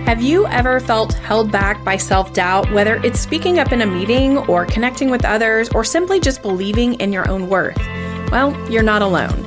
Have you ever felt held back by self-doubt, whether it's speaking up in a meeting or connecting with others or simply just believing in your own worth? Well, you're not alone.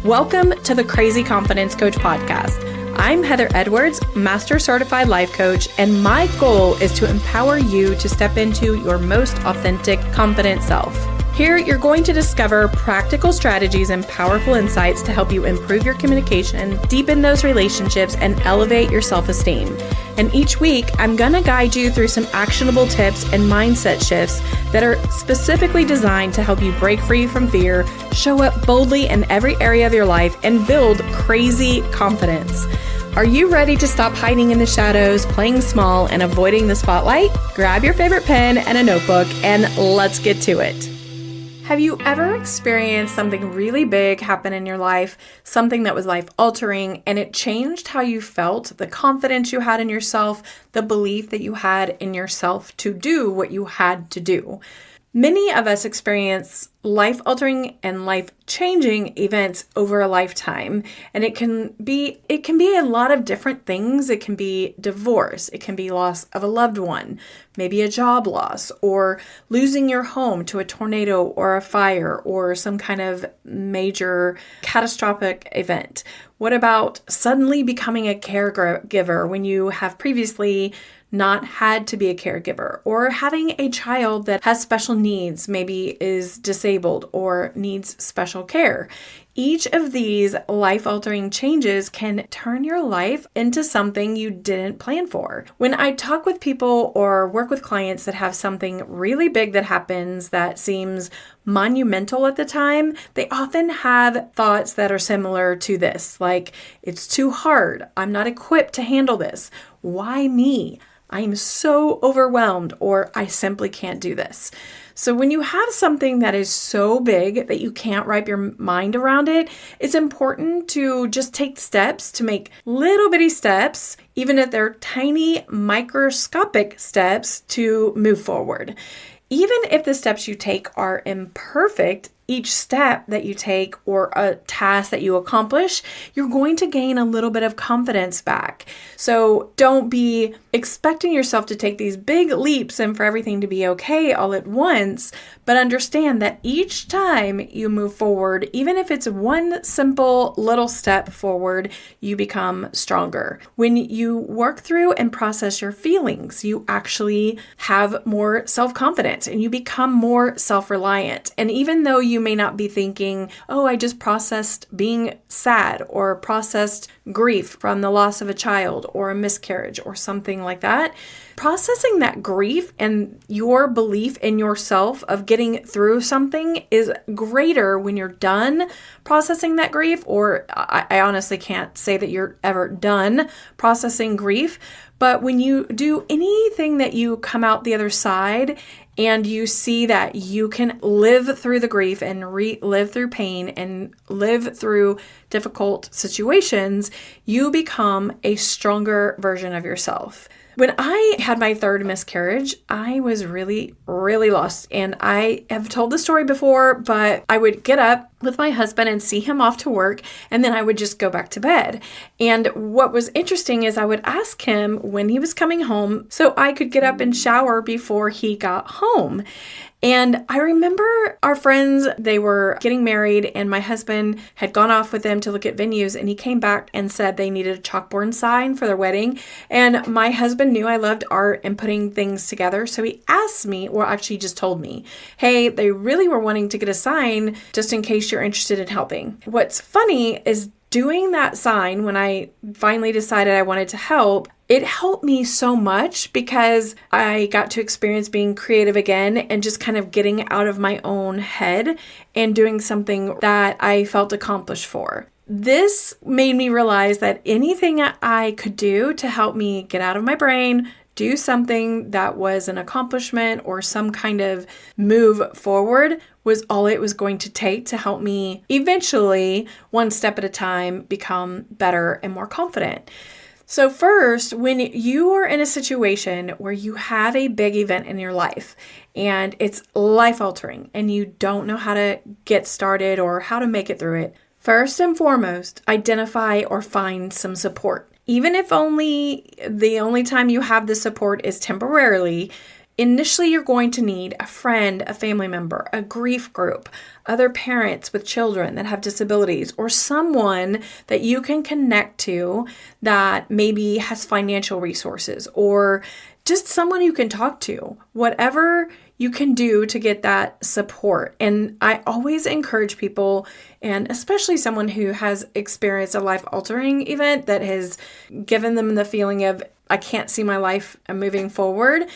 Welcome to the Crazy Confidence Coach podcast. I'm Heather Edwards, Master Certified Life Coach, and my goal is to empower you to step into your most authentic, confident self. Here, you're going to discover practical strategies and powerful insights to help you improve your communication, deepen those relationships, and elevate your self-esteem. And each week, I'm going to guide you through some actionable tips and mindset shifts that are specifically designed to help you break free from fear, show up boldly in every area of your life, and build crazy confidence. Are you ready to stop hiding in the shadows, playing small, and avoiding the spotlight? Grab your favorite pen and a notebook, and let's get to it. Have you ever experienced something really big happen in your life, something that was life-altering, and it changed how you felt, the confidence you had in yourself, the belief that you had in yourself to do what you had to do? Many of us experience life-altering and life-changing events over a lifetime, and it can be a lot of different things. It can be divorce, it can be loss of a loved one, maybe a job loss, or losing your home to a tornado or a fire or some kind of major catastrophic event. What about suddenly becoming a caregiver when you have previously not had to be a caregiver, or having a child that has special needs, maybe is disabled or needs special care? Each of these life-altering changes can turn your life into something you didn't plan for. When I talk with people or work with clients that have something really big that happens that seems monumental at the time, they often have thoughts that are similar to this, like, it's too hard, I'm not equipped to handle this, why me? I'm so overwhelmed, or I simply can't do this. So when you have something that is so big that you can't wrap your mind around it, it's important to just take steps, to make little bitty steps, even if they're tiny microscopic steps, to move forward. Even if the steps you take are imperfect, each step that you take or a task that you accomplish, you're going to gain a little bit of confidence back. So don't be expecting yourself to take these big leaps and for everything to be okay all at once, but understand that each time you move forward, even if it's one simple little step forward, you become stronger. When you work through and process your feelings, you actually have more self-confidence and you become more self-reliant. And even though you may not be thinking, oh, I just processed being sad or processed grief from the loss of a child or a miscarriage or something like that, processing that grief and your belief in yourself of getting through something is greater when you're done processing that grief, or I honestly can't say that you're ever done processing grief, but when you do anything that you come out the other side and you see that you can live through the grief and live through pain and live through difficult situations, you become a stronger version of yourself. When I had my third miscarriage, I was really, really lost. And I have told the story before, but I would get up with my husband and see him off to work, and then I would just go back to bed. And what was interesting is I would ask him when he was coming home so I could get up and shower before he got home. And I remember our friends, they were getting married, and my husband had gone off with them to look at venues, and he came back and said they needed a chalkboard sign for their wedding. And my husband knew I loved art and putting things together, so he asked me, or actually just told me, hey, they really were wanting to get a sign just in case you're interested in helping. What's funny is doing that sign, when I finally decided I wanted to help, it helped me so much because I got to experience being creative again and just kind of getting out of my own head and doing something that I felt accomplished for. This made me realize that anything I could do to help me get out of my brain, do something that was an accomplishment or some kind of move forward, was all it was going to take to help me eventually, one step at a time, become better and more confident. So first, when you are in a situation where you have a big event in your life and it's life-altering and you don't know how to get started or how to make it through it, first and foremost, identify or find some support. Even if the only time you have this support is temporarily, initially you're going to need a friend, a family member, a grief group, other parents with children that have disabilities, or someone that you can connect to that maybe has financial resources, or just someone you can talk to. Whatever you can do to get that support. And I always encourage people, and especially someone who has experienced a life-altering event that has given them the feeling of, I can't see my life moving forward.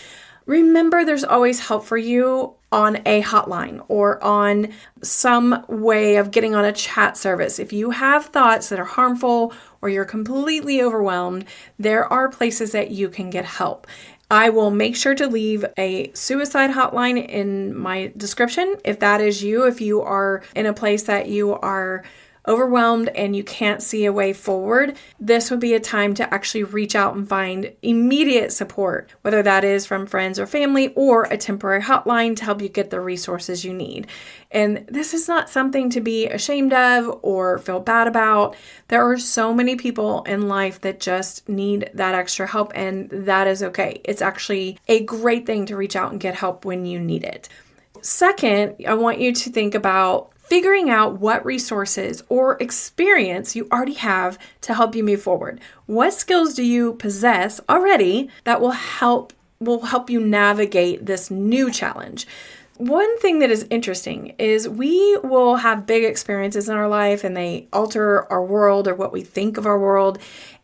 Remember, there's always help for you on a hotline or on some way of getting on a chat service. If you have thoughts that are harmful or you're completely overwhelmed, there are places that you can get help. I will make sure to leave a suicide hotline in my description. If that is you, if you are in a place that you are overwhelmed and you can't see a way forward, this would be a time to actually reach out and find immediate support, whether that is from friends or family or a temporary hotline to help you get the resources you need. And this is not something to be ashamed of or feel bad about. There are so many people in life that just need that extra help, and that is okay. It's actually a great thing to reach out and get help when you need it. Second, I want you to think about figuring out what resources or experience you already have to help you move forward. What skills do you possess already that will help you navigate this new challenge? One thing that is interesting is we will have big experiences in our life and they alter our world or what we think of our world.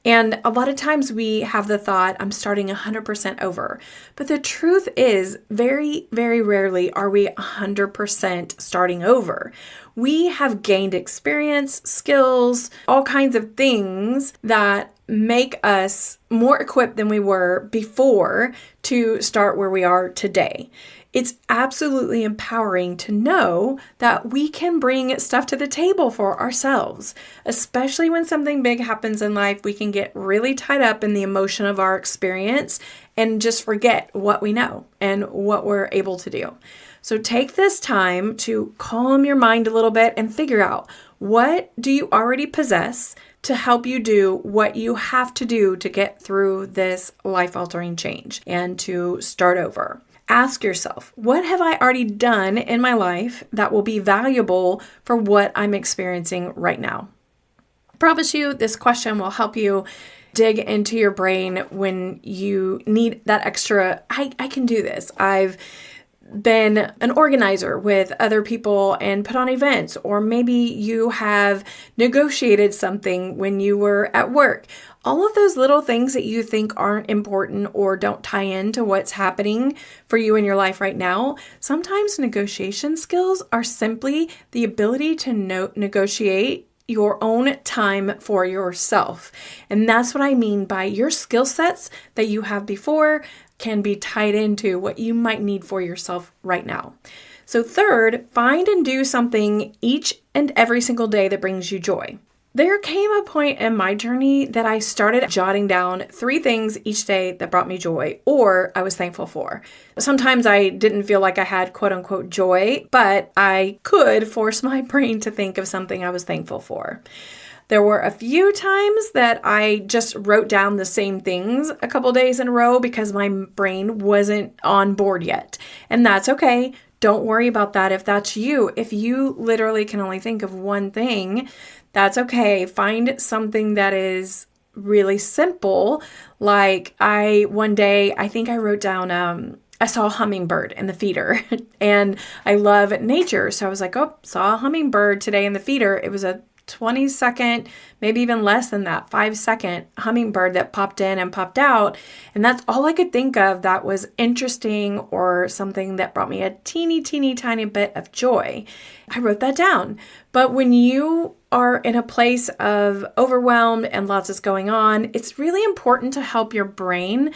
And a lot of times we have the thought, I'm starting 100% over. But the truth is, very, very rarely are we 100% starting over. We have gained experience, skills, all kinds of things that make us more equipped than we were before to start where we are today. It's absolutely empowering to know that we can bring stuff to the table for ourselves, especially when something big happens in life. We can get really tied up in the emotion of our experience and just forget what we know and what we're able to do. So take this time to calm your mind a little bit and figure out, what do you already possess to help you do what you have to do to get through this life-altering change and to start over. Ask yourself, what have I already done in my life that will be valuable for what I'm experiencing right now? I promise you this question will help you dig into your brain when you need that extra, I can do this. I've been an organizer with other people and put on events, or maybe you have negotiated something when you were at work. All of those little things that you think aren't important or don't tie into what's happening for you in your life right now, sometimes negotiation skills are simply the ability to negotiate your own time for yourself. And that's what I mean by your skill sets that you have before can be tied into what you might need for yourself right now. So third, find and do something each and every single day that brings you joy. There came a point in my journey that I started jotting down 3 things each day that brought me joy or I was thankful for. Sometimes I didn't feel like I had quote unquote joy, but I could force my brain to think of something I was thankful for. There were a few times that I just wrote down the same things a couple days in a row because my brain wasn't on board yet. And that's okay. Don't worry about that if that's you. If you literally can only think of one thing, that's okay. Find something that is really simple. Like one day, I think I wrote down, I saw a hummingbird in the feeder and I love nature. So I was like, saw a hummingbird today in the feeder. It was a 20-second, maybe even less than that, 5-second hummingbird that popped in and popped out. And that's all I could think of that was interesting or something that brought me a teeny tiny bit of joy. I wrote that down. But when you are in a place of overwhelmed and lots is going on, it's really important to help your brain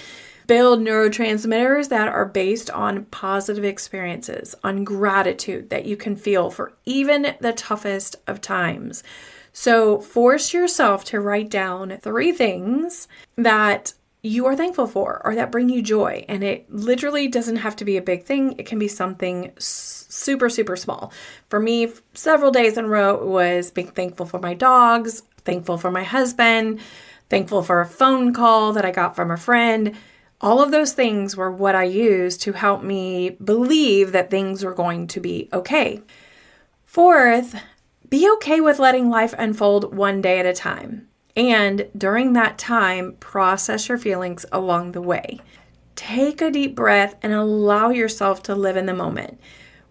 build neurotransmitters that are based on positive experiences, on gratitude that you can feel for even the toughest of times. So force yourself to write down 3 things that you are thankful for or that bring you joy. And it literally doesn't have to be a big thing. It can be something super, super small. For me, several days in a row, it was being thankful for my dogs, thankful for my husband, thankful for a phone call that I got from a friend. All of those things were what I used to help me believe that things were going to be okay. Fourth, be okay with letting life unfold one day at a time. And during that time, process your feelings along the way. Take a deep breath and allow yourself to live in the moment.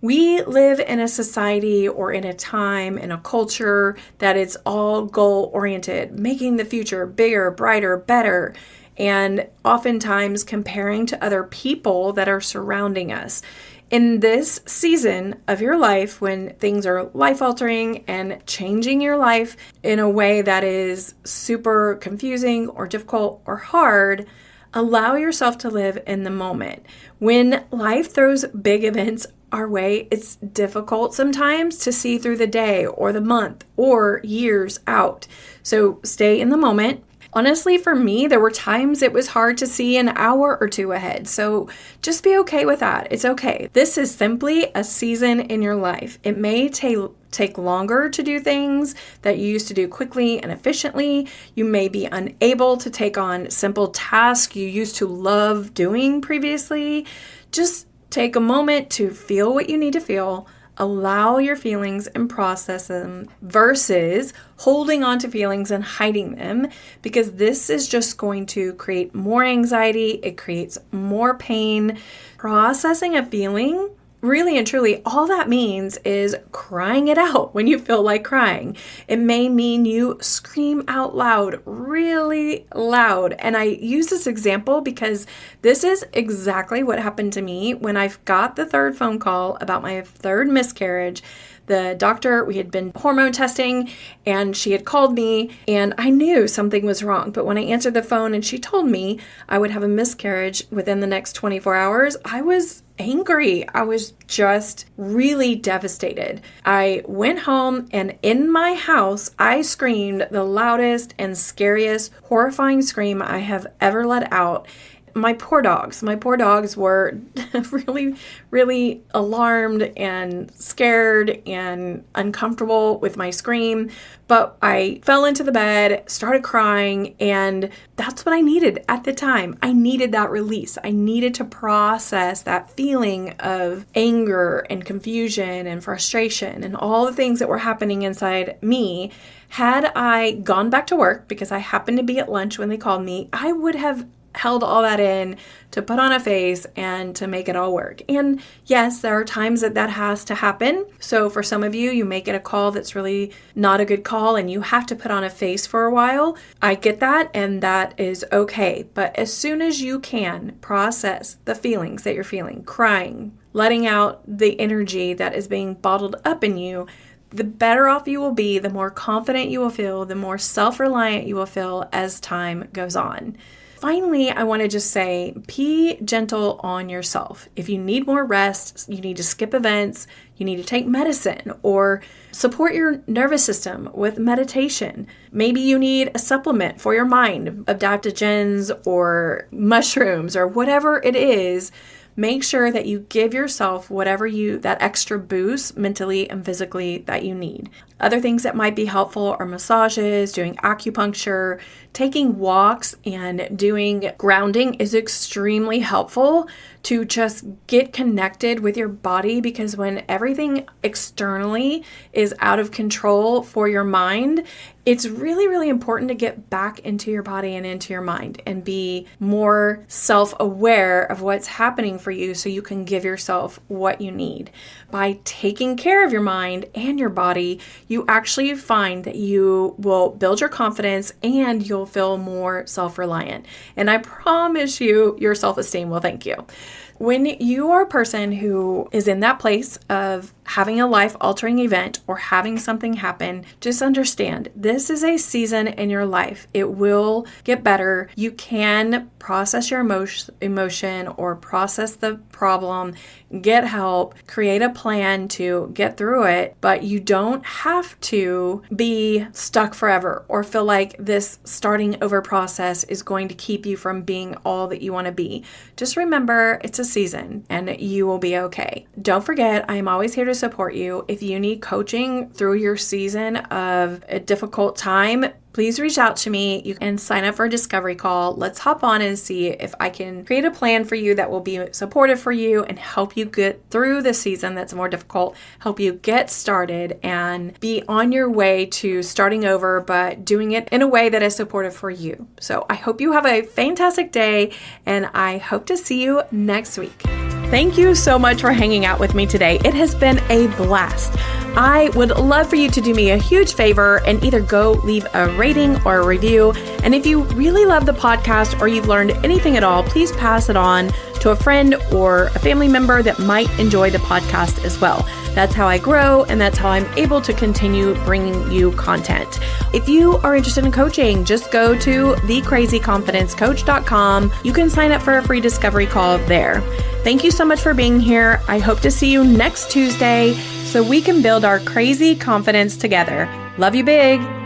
We live in a society or in a time, in a culture that it's all goal-oriented, making the future bigger, brighter, better, and oftentimes comparing to other people that are surrounding us. In this season of your life, when things are life-altering and changing your life in a way that is super confusing or difficult or hard, allow yourself to live in the moment. When life throws big events our way, it's difficult sometimes to see through the day or the month or years out. So stay in the moment. Honestly, for me, there were times it was hard to see an hour or two ahead. So just be okay with that. It's okay. This is simply a season in your life. It may take longer to do things that you used to do quickly and efficiently. You may be unable to take on simple tasks you used to love doing previously. Just take a moment to feel what you need to feel. Allow your feelings and process them versus holding on to feelings and hiding them, because this is just going to create more anxiety. It creates more pain. Processing a feeling, really and truly, all that means is crying it out when you feel like crying. It may mean you scream out loud, really loud. And I use this example because this is exactly what happened to me when I got the third phone call about my third miscarriage. The doctor, we had been hormone testing, and she had called me, and I knew something was wrong. But when I answered the phone and she told me I would have a miscarriage within the next 24 hours, I was angry. I was just really devastated. I went home, and in my house, I screamed the loudest and scariest, horrifying scream I have ever let out. My poor dogs were really, really alarmed and scared and uncomfortable with my scream. But I fell into the bed, started crying, and that's what I needed at the time. I needed that release. I needed to process that feeling of anger and confusion and frustration and all the things that were happening inside me. Had I gone back to work, because I happened to be at lunch when they called me, I would have held all that in to put on a face and to make it all work. And yes, there are times that has to happen. So for some of you, you may get a call that's really not a good call and you have to put on a face for a while. I get that, and that is okay. But as soon as you can process the feelings that you're feeling, crying, letting out the energy that is being bottled up in you, the better off you will be, the more confident you will feel, the more self-reliant you will feel as time goes on. Finally, I want to just say, be gentle on yourself. If you need more rest, you need to skip events, you need to take medicine or support your nervous system with meditation. Maybe you need a supplement for your mind, adaptogens or mushrooms or whatever it is. Make sure that you give yourself that extra boost mentally and physically that you need. Other things that might be helpful are massages, doing acupuncture, taking walks, and doing grounding is extremely helpful to just get connected with your body, because when everything externally is out of control for your mind, it's really, really important to get back into your body and into your mind and be more self-aware of what's happening for you so you can give yourself what you need. By taking care of your mind and your body, you actually find that you will build your confidence and you'll feel more self-reliant. And I promise you, your self-esteem will thank you. When you are a person who is in that place of having a life-altering event or having something happen, just understand this is a season in your life. It will get better. You can process your emotion or process the problem, get help, create a plan to get through it, but you don't have to be stuck forever or feel like this starting over process is going to keep you from being all that you want to be. Just remember, it's a season and you will be okay. Don't forget, I am always here to support you. If you need coaching through your season of a difficult time, please reach out to me. You can sign up for a discovery call. Let's hop on and see if I can create a plan for you that will be supportive for you and help you get through the season that's more difficult, help you get started and be on your way to starting over, but doing it in a way that is supportive for you. So I hope you have a fantastic day, and I hope to see you next week. Thank you so much for hanging out with me today. It has been a blast. I would love for you to do me a huge favor and either go leave a rating or a review. And if you really love the podcast or you've learned anything at all, please pass it on to a friend or a family member that might enjoy the podcast as well. That's how I grow, and that's how I'm able to continue bringing you content. If you are interested in coaching, just go to thecrazyconfidencecoach.com. You can sign up for a free discovery call there. Thank you so much for being here. I hope to see you next Tuesday so we can build our crazy confidence together. Love you big.